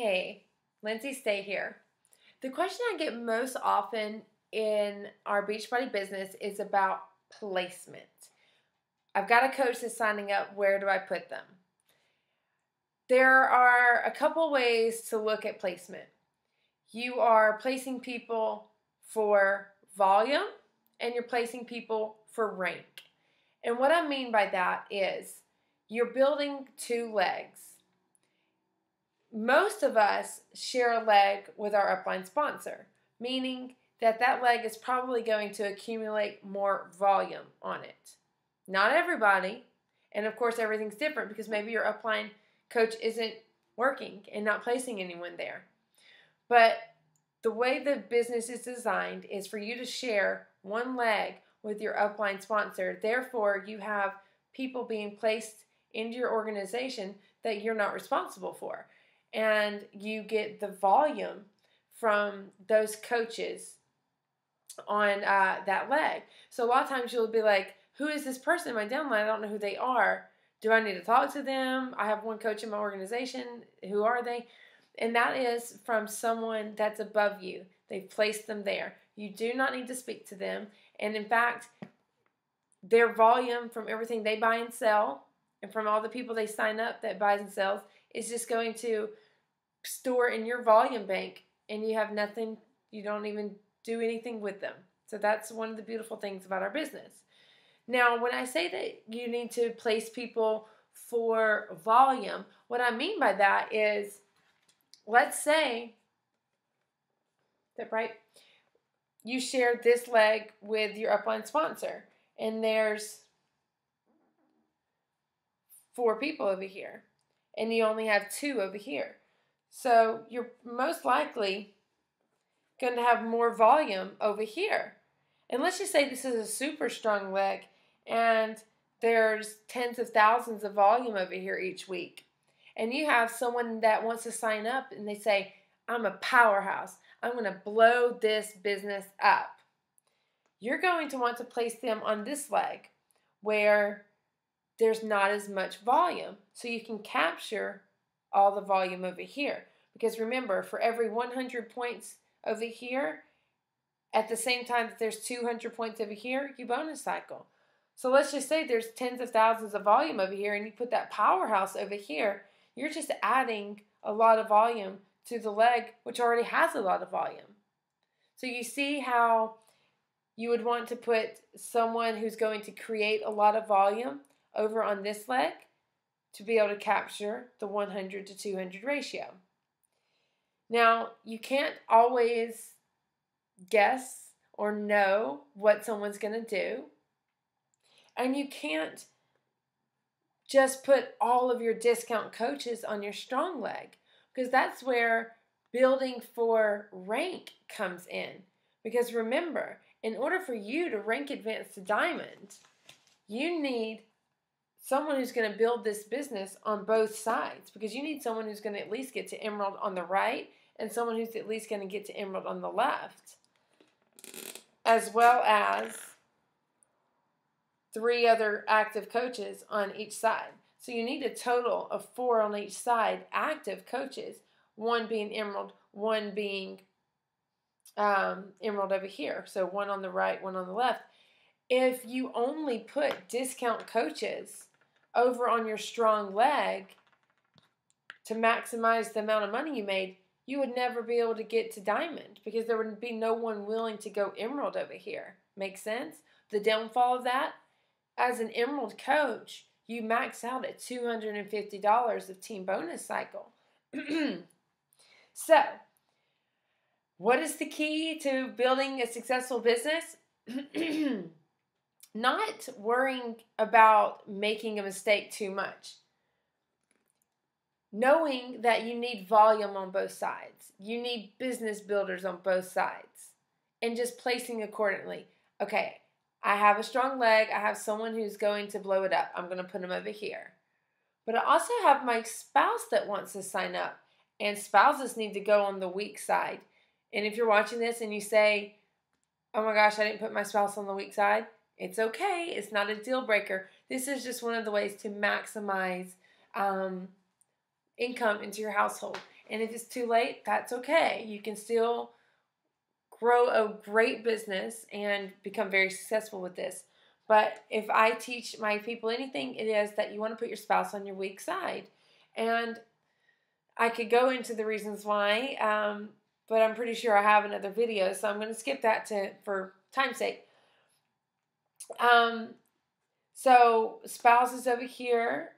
Hey, Lindsay, stay here. The question I get most often in our Beachbody business is about placement. I've got a coach that's signing up. Where do I put them? There are a couple ways to look at placement. You are placing people for volume and you're placing people for rank. And what I mean by that is you're building two legs. Most of us share a leg with our upline sponsor, meaning that that leg is probably going to accumulate more volume on it. Not everybody, and of course everything's different because maybe your upline coach isn't working and not placing anyone there. But the way the business is designed is for you to share one leg with your upline sponsor. Therefore, you have people being placed into your organization that you're not responsible for. And you get the volume from those coaches on that leg. So a lot of times you'll be like, who is this person in my downline? I don't know who they are. Do I need to talk to them? I have one coach in my organization. Who are they? And that is from someone that's above you. They've placed them there. You do not need to speak to them. And in fact, their volume from everything they buy and sell and from all the people they sign up that buys and sells is just going to store in your volume bank, and you have nothing, you don't even do anything with them. So that's one of the beautiful things about our business. Now, when I say that you need to place people for volume, what I mean by that is, let's say that, right, you share this leg with your upline sponsor, and there's 4 people over here, and you only have 2 over here. So you're most likely going to have more volume over here. And let's just say this is a super strong leg, and there's tens of thousands of volume over here each week. And you have someone that wants to sign up, and they say, I'm a powerhouse. I'm going to blow this business up. You're going to want to place them on this leg where there's not as much volume, so you can capture all the volume over here. Because remember, for every 100 points over here, at the same time that there's 200 points over here, you bonus cycle. So let's just say there's tens of thousands of volume over here, and you put that powerhouse over here, you're just adding a lot of volume to the leg, which already has a lot of volume. So you see how you would want to put someone who's going to create a lot of volume over on this leg to be able to capture the 100 to 200 ratio. Now, you can't always guess or know what someone's going to do. And you can't just put all of your discount coaches on your strong leg, because that's where building for rank comes in. Because remember, in order for you to rank advance to diamond, you need someone who's going to build this business on both sides, because you need someone who's going to at least get to emerald on the right and someone who's at least going to get to emerald on the left, as well as 3 other active coaches on each side. So you need a total of 4 on each side active coaches, 1 being emerald, 1 being emerald over here. So 1 on the right, 1 on the left. If you only put discount coaches over on your strong leg to maximize the amount of money you made, you would never be able to get to diamond, because there would be no one willing to go emerald over here. Make sense? The downfall of that, as an emerald coach, you max out at $250 of team bonus cycle. So, what is the key to building a successful business? Not worrying about making a mistake too much. Knowing that you need volume on both sides. You need business builders on both sides. And just placing accordingly. Okay, I have a strong leg. I have someone who's going to blow it up. I'm going to put them over here. But I also have my spouse that wants to sign up. And spouses need to go on the weak side. And if you're watching this and you say, oh my gosh, I didn't put my spouse on the weak side, it's okay. It's not a deal breaker. This is just one of the ways to maximize income into your household. And if it's too late, that's okay. You can still grow a great business and become very successful with this. But if I teach my people anything, it is that you want to put your spouse on your weak side. And I could go into the reasons why, but I'm pretty sure I have another video, so I'm going to skip that for time's sake. So spouse is over here,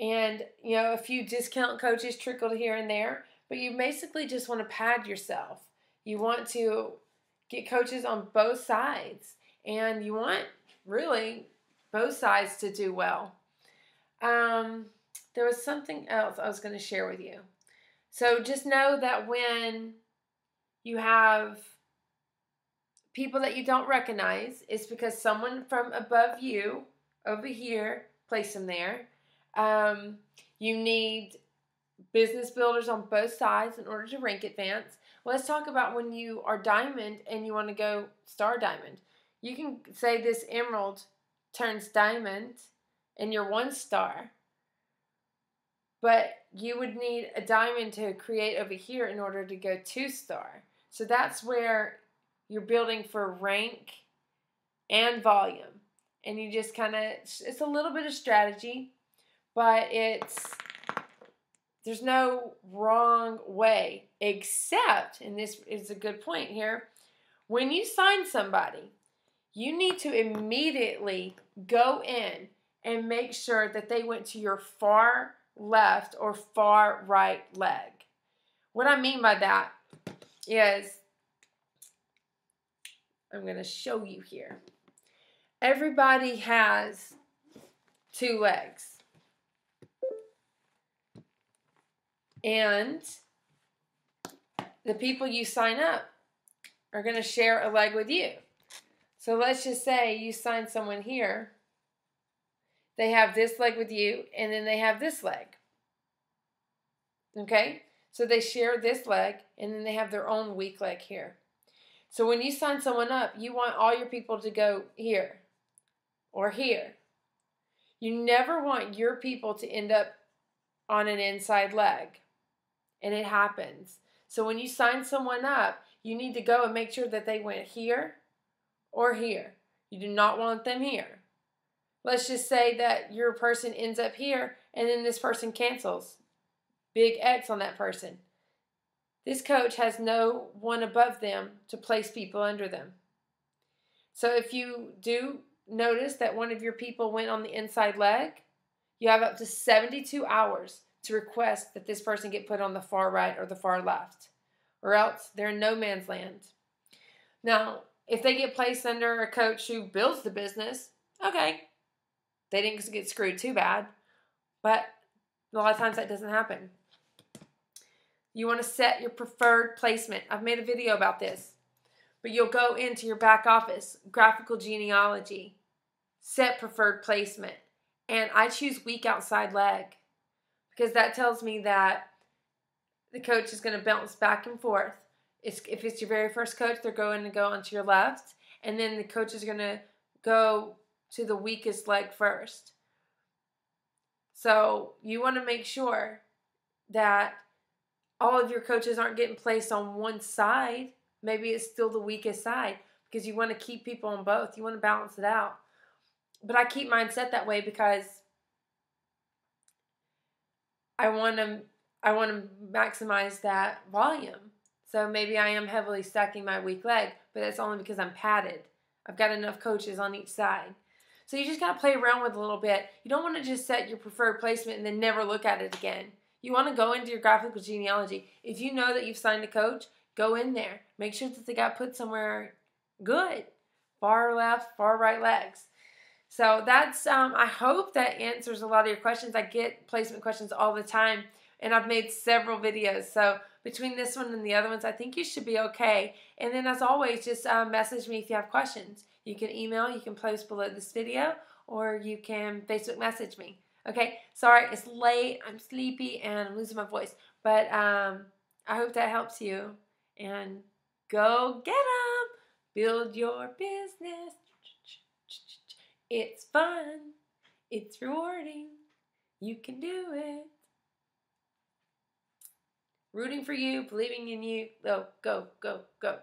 and a few discount coaches trickled here and there, but you basically just want to pad yourself. You want to get coaches on both sides, and you want really both sides to do well. There was something else I was going to share with you. So just know that when you have people that you don't recognize, it's because someone from above you over here placed them there. You need business builders on both sides in order to rank advance. Let's talk about when you are diamond and you want to go star diamond. You can say this emerald turns diamond and you're 1 star. But you would need a diamond to create over here in order to go 2 star. So that's where you're building for rank and volume. And you just it's a little bit of strategy, but there's no wrong way, except, and this is a good point here, when you sign somebody, you need to immediately go in and make sure that they went to your far left or far right leg. What I mean by that is, I'm going to show you here. Everybody has 2 legs. And the people you sign up are going to share a leg with you. So let's just say you sign someone here. They have this leg with you, and then they have this leg. Okay? So they share this leg, and then they have their own weak leg here. So when you sign someone up, you want all your people to go here or here. You never want your people to end up on an inside leg. And it happens. So when you sign someone up, you need to go and make sure that they went here or here. You do not want them here. Let's just say that your person ends up here and then this person cancels. Big X on that person. This coach has no one above them to place people under them. So if you do notice that one of your people went on the inside leg, you have up to 72 hours to request that this person get put on the far right or the far left, or else they're in no man's land. Now, if they get placed under a coach who builds the business, okay, they didn't get screwed too bad, but a lot of times that doesn't happen. You want to set your preferred placement. I've made a video about this, but you'll go into your back office, graphical genealogy, set preferred placement, and I choose weak outside leg because that tells me that the coach is going to bounce back and forth. If it's your very first coach, they're going to go onto your left, and then the coach is going to go to the weakest leg first. So you want to make sure that all of your coaches aren't getting placed on one side. Maybe it's still the weakest side because you want to keep people on both. You want to balance it out. But I keep mine set that way because I want to maximize that volume. So maybe I am heavily stacking my weak leg, but that's only because I'm padded. I've got enough coaches on each side. So you just got to play around with it a little bit. You don't want to just set your preferred placement and then never look at it again. You want to go into your graphical genealogy. If you know that you've signed a coach, go in there. Make sure that they got put somewhere good. Far left, far right legs. So that's, I hope that answers a lot of your questions. I get placement questions all the time, and I've made several videos. So between this one and the other ones, I think you should be okay. And then as always, just message me if you have questions. You can email, you can post below this video, or you can Facebook message me. Okay, sorry, it's late, I'm sleepy, and I'm losing my voice. But I hope that helps you. And go get 'em! Build your business. It's fun. It's rewarding. You can do it. rooting for you, believing in you. Go, go, go, go.